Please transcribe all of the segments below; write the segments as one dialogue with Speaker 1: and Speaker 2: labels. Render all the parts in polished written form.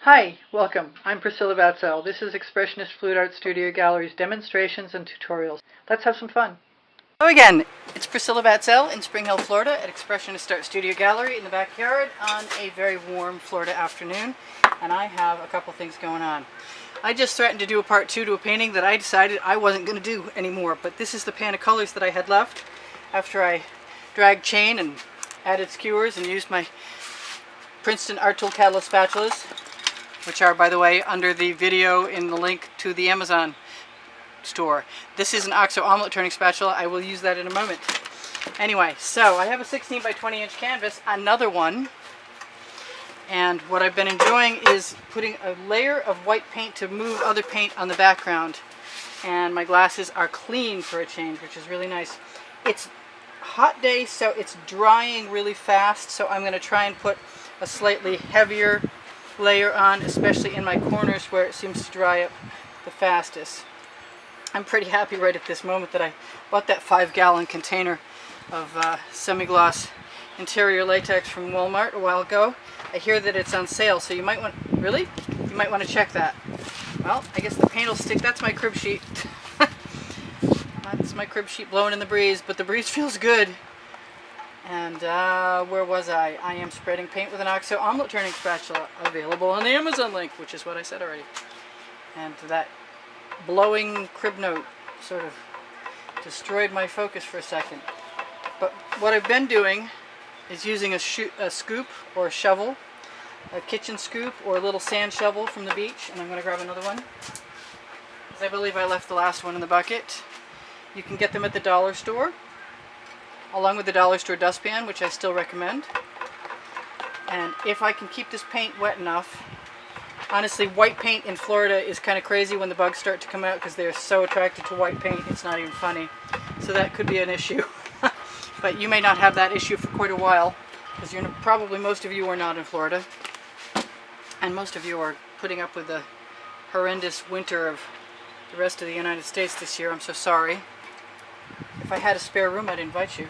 Speaker 1: Hi, welcome. I'm Priscilla Batzell. This is Expressionist Fluid Art Studio Gallery's demonstrations and tutorials. Let's have some fun. Hello again. It's Priscilla Batzell in Spring Hill, Florida at Expressionist Art Studio Gallery in the backyard on a very warm Florida afternoon, and I have a couple things going on. I just threatened to do a part 2 to a painting that I decided I wasn't going to do anymore, but this is the pan of colors that I had left after I dragged chain and added skewers and used my Princeton Art Tool Catalyst spatulas, which are, by the way, under the video in the link to the Amazon store. This is an OXO omelet turning spatula. I will use that in a moment. Anyway, so I have a 16 by 20 inch canvas, another one, and what I've been enjoying is putting a layer of white paint to move other paint on the background, and my glasses are clean for a change, which is really nice. It's a hot day, so it's drying really fast, so I'm going to try and put a slightly heavier layer on, especially in my corners where it seems to dry up the fastest. I'm pretty happy right at this moment that I bought that 5-gallon container of semi-gloss interior latex from Walmart a while ago. I hear that it's on sale, so you might want, really? You might want to check that. Well, I guess the paint will stick. That's my crib sheet. That's my crib sheet blowing in the breeze, but the breeze feels good. And where was I? I am spreading paint with an OXO omelet turning spatula, available on the Amazon link, which is what I said already. And that blowing crib note sort of destroyed my focus for a second. But what I've been doing is using a scoop or a shovel, a kitchen scoop or a little sand shovel from the beach, and I'm going to grab another one, because I believe I left the last one in the bucket. You can get them at the dollar store, along with the dollar store dustpan, which I still recommend. And if I can keep this paint wet enough, honestly, white paint in Florida is kind of crazy when the bugs start to come out, because they're so attracted to white paint, it's not even funny. So that could be an issue. But you may not have that issue for quite a while, because probably most of you are not in Florida. And most of you are putting up with the horrendous winter of the rest of the United States this year. I'm so sorry. If I had a spare room, I'd invite you.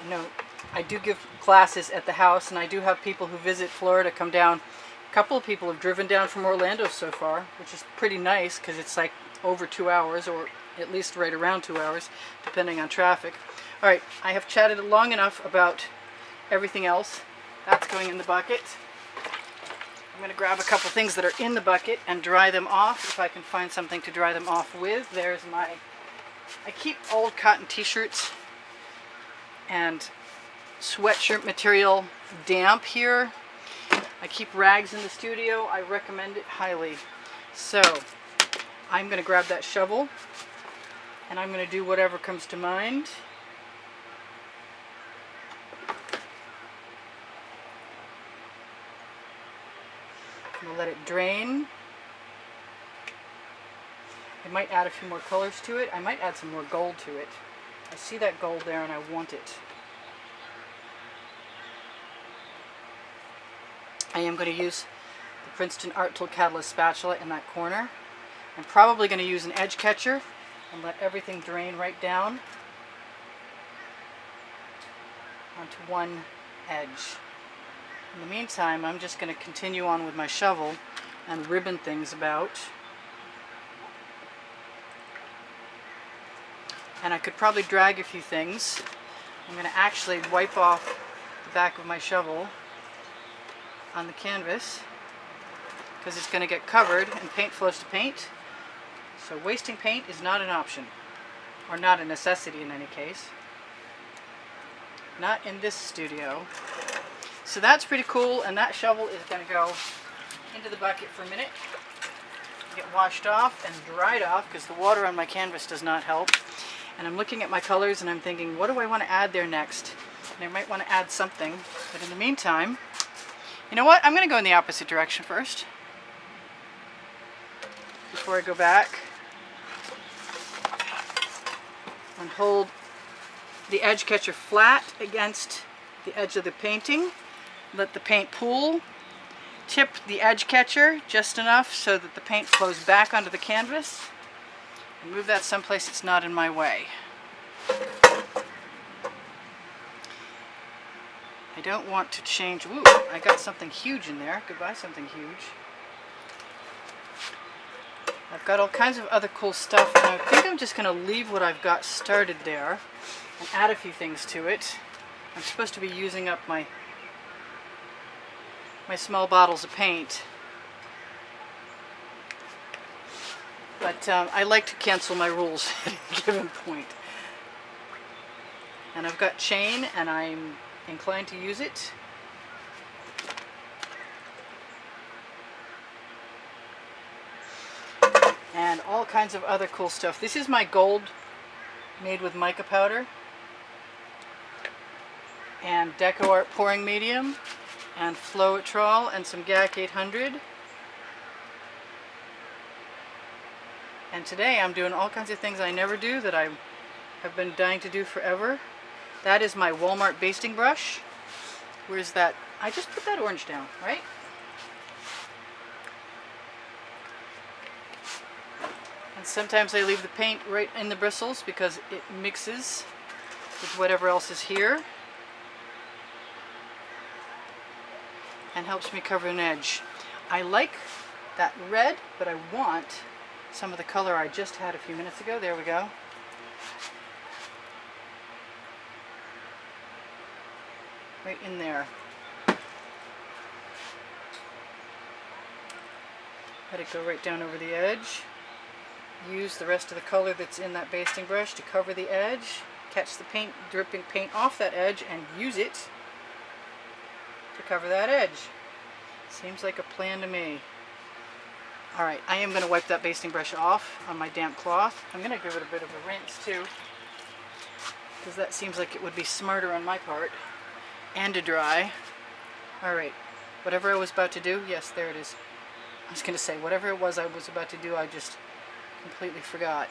Speaker 1: No, I do give classes at the house, and I do have people who visit Florida come down. A couple of people have driven down from Orlando so far, which is pretty nice, because it's like over 2 hours, or at least right around 2 hours, depending on traffic. Alright, I have chatted long enough about everything else. That's going in the bucket. I'm going to grab a couple things that are in the bucket and dry them off, if I can find something to dry them off with. There's my... I keep old cotton t-shirts and sweatshirt material damp here. I keep rags in the studio. I recommend it highly. So I'm going to grab that shovel, and I'm going to do whatever comes to mind. I'm going to let it drain. I might add a few more colors to it. I might add some more gold to it. I see that gold there and I want it. I am going to use the Princeton Art Tool Catalyst spatula in that corner. I'm probably going to use an edge catcher and let everything drain right down onto one edge. In the meantime, I'm just going to continue on with my shovel and ribbon things about. And I could probably drag a few things. I'm going to actually wipe off the back of my shovel on the canvas, because it's going to get covered and paint flows to paint. So wasting paint is not an option, or not a necessity in any case. Not in this studio. So that's pretty cool, and that shovel is going to go into the bucket for a minute, get washed off and dried off, because the water on my canvas does not help. And I'm looking at my colors and I'm thinking, what do I want to add there next? And I might want to add something, but in the meantime, you know what? I'm going to go in the opposite direction first, before I go back, and hold the edge catcher flat against the edge of the painting. Let the paint pool. Tip the edge catcher just enough so that the paint flows back onto the canvas. And move that someplace it's not in my way. I I don't want to change. Ooh, I got something huge in there. Goodbye, something huge. I've got all kinds of other cool stuff, and I think I'm just going to leave what I've got started there and add a few things to it. I'm supposed to be using up my small bottles of paint, but I like to cancel my rules at a given point. And I've got chain, and I'm inclined to use it. And all kinds of other cool stuff. This is my gold made with mica powder and DecoArt pouring medium and Floetrol and some GAC 800. And today I'm doing all kinds of things I never do that I have been dying to do forever. That is my Walmart basting brush. Where's that? I just put that orange down, right? And sometimes I leave the paint right in the bristles because it mixes with whatever else is here and helps me cover an edge. I like that red, but I want some of the color I just had a few minutes ago. There we go. Right in there. Let it go right down over the edge. Use the rest of the color that's in that basting brush to cover the edge. Catch the paint, dripping paint off that edge and use it to cover that edge. Seems like a plan to me. Alright, I am going to wipe that basting brush off on my damp cloth. I'm going to give it a bit of a rinse too, because that seems like it would be smarter on my part. And to dry. Alright, whatever I was about to do, yes, there it is. I was going to say, whatever it was I was about to do, I just completely forgot.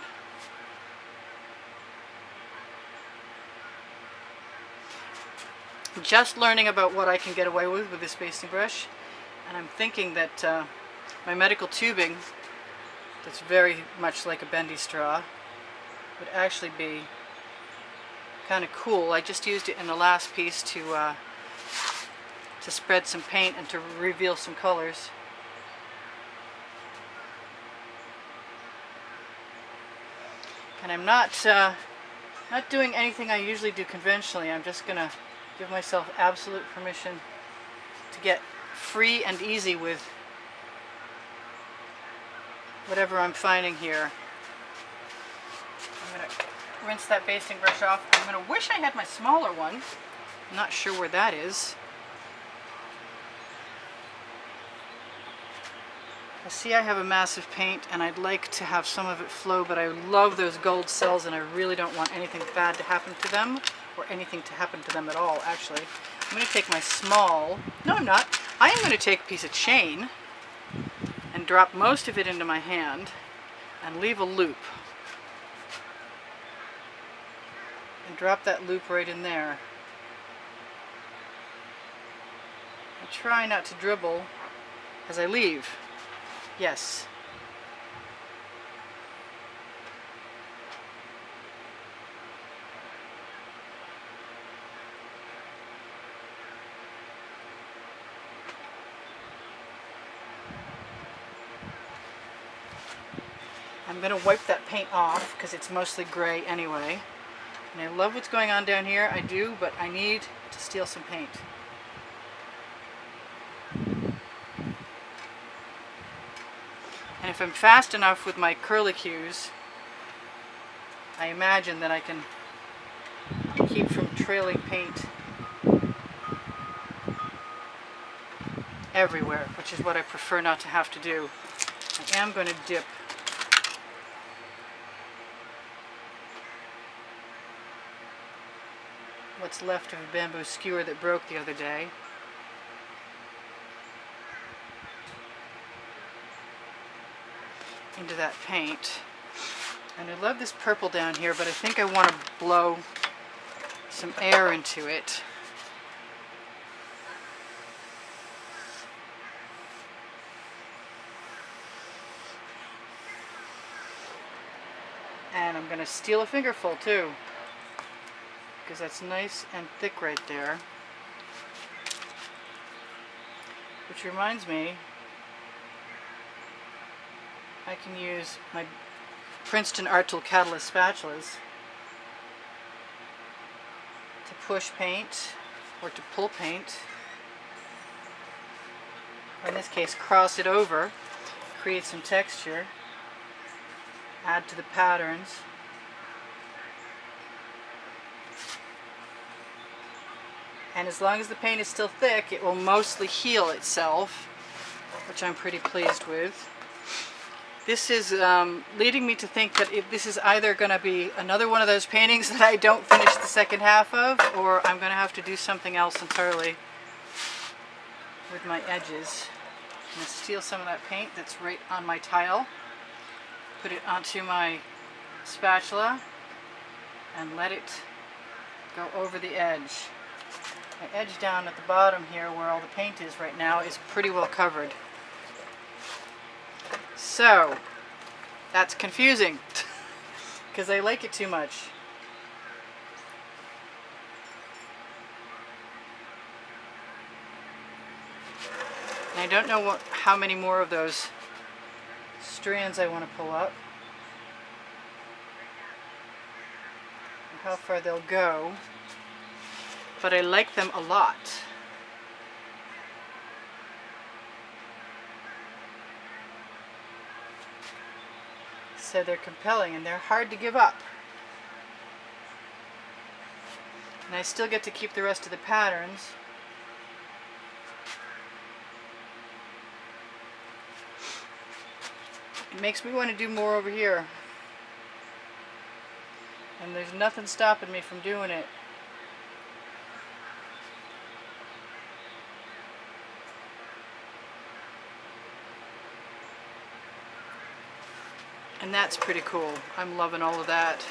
Speaker 1: Just learning about what I can get away with this basting brush, and I'm thinking that my medical tubing, that's very much like a bendy straw, would actually be kind of cool. I just used it in the last piece to spread some paint and to reveal some colors. And I'm not doing anything I usually do conventionally. I'm just gonna give myself absolute permission to get free and easy with whatever I'm finding here. I'm gonna rinse that basting brush off. I'm gonna wish I had my smaller one. I'm not sure where that is. I see I have a massive paint and I'd like to have some of it flow, but I love those gold cells and I really don't want anything bad to happen to them, or anything to happen to them at all, actually. I'm going to take my small, no I'm not, I am going to take a piece of chain and drop most of it into my hand and leave a loop. And drop that loop right in there. I try not to dribble as I leave. Yes. I'm going to wipe that paint off because it's mostly gray anyway. And I love what's going on down here. I do, but I need to steal some paint. And if I'm fast enough with my curlicues, I imagine that I can keep from trailing paint everywhere, which is what I prefer not to have to do. I am going to dip what's left of a bamboo skewer that broke the other day. Into that paint. And I love this purple down here, but I think I want to blow some air into it. And I'm going to steal a fingerful too, because that's nice and thick right there. Which reminds me, I can use my Princeton Art Tool Catalyst spatulas to push paint or to pull paint, or in this case cross it over, create some texture, add to the patterns. And as long as the paint is still thick, it will mostly heal itself, which I'm pretty pleased with. This is leading me to think that this is either going to be another one of those paintings that I don't finish the second half of, or I'm going to have to do something else entirely with my edges. I'm going to steal some of that paint that's right on my tile, put it onto my spatula, and let it go over the edge. My edge down at the bottom here, where all the paint is right now, is pretty well covered. So, that's confusing, because I like it too much. And I don't know how many more of those strands I want to pull up, and how far they'll go, but I like them a lot. So they're compelling and they're hard to give up. And I still get to keep the rest of the patterns. It makes me want to do more over here. And there's nothing stopping me from doing it. And that's pretty cool. I'm loving all of that.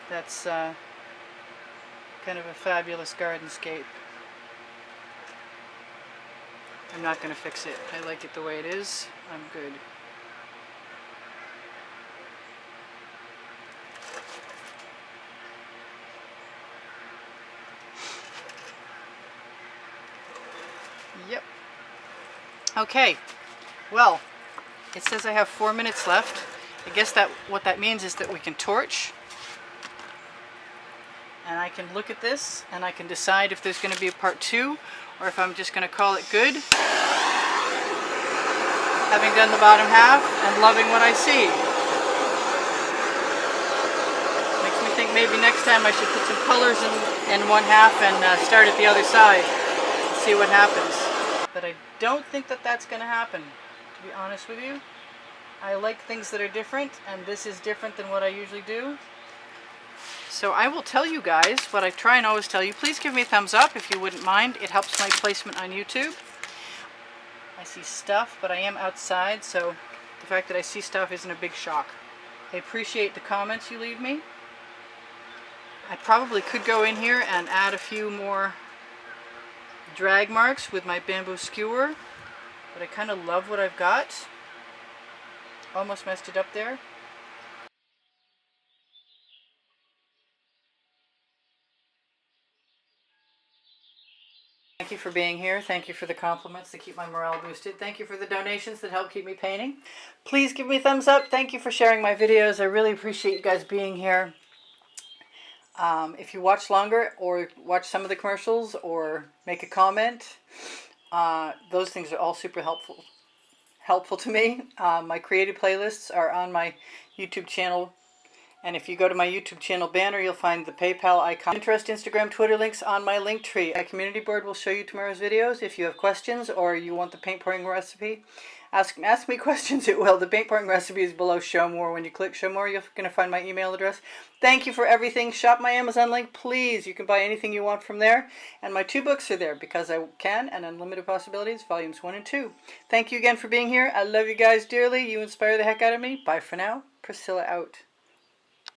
Speaker 1: That's kind of a fabulous gardenscape. I'm not going to fix it. I like it the way it is. I'm good. Yep. Okay. Well, it says I have 4 minutes left. I guess what that means is that we can torch, and I can look at this and I can decide if there's going to be a part 2 or if I'm just going to call it good, having done the bottom half and loving what I see. Makes me think maybe next time I should put some colors in one half and start at the other side and see what happens. But I don't think that that's going to happen, to be honest with you. I like things that are different, and this is different than what I usually do. So I will tell you guys what I try and always tell you. Please give me a thumbs up if you wouldn't mind. It helps my placement on YouTube. I see stuff, but I am outside, so the fact that I see stuff isn't a big shock. I appreciate the comments you leave me. I probably could go in here and add a few more drag marks with my bamboo skewer, but I kind of love what I've got. Almost messed it up there. Thank you for being here. Thank you for the compliments that keep my morale boosted. Thank you for the donations that help keep me painting. Please give me a thumbs up. Thank you for sharing my videos. I really appreciate you guys being here. If you watch longer or watch some of the commercials or make a comment, those things are all super helpful to me. My creative playlists are on my YouTube channel, and if you go to my YouTube channel banner, you'll find the PayPal icon. Pinterest, Instagram, Twitter links on my link tree. My community board will show you tomorrow's videos. If you have questions or you want the paint pouring recipe, ask me questions. It will. The paint pouring recipe is below Show More. When you click Show More, you're going to find my email address. Thank you for everything. Shop my Amazon link, please. You can buy anything you want from there. And my 2 books are there, Because I Can and Unlimited Possibilities, volumes 1 and 2. Thank you again for being here. I love you guys dearly. You inspire the heck out of me. Bye for now. Priscilla out.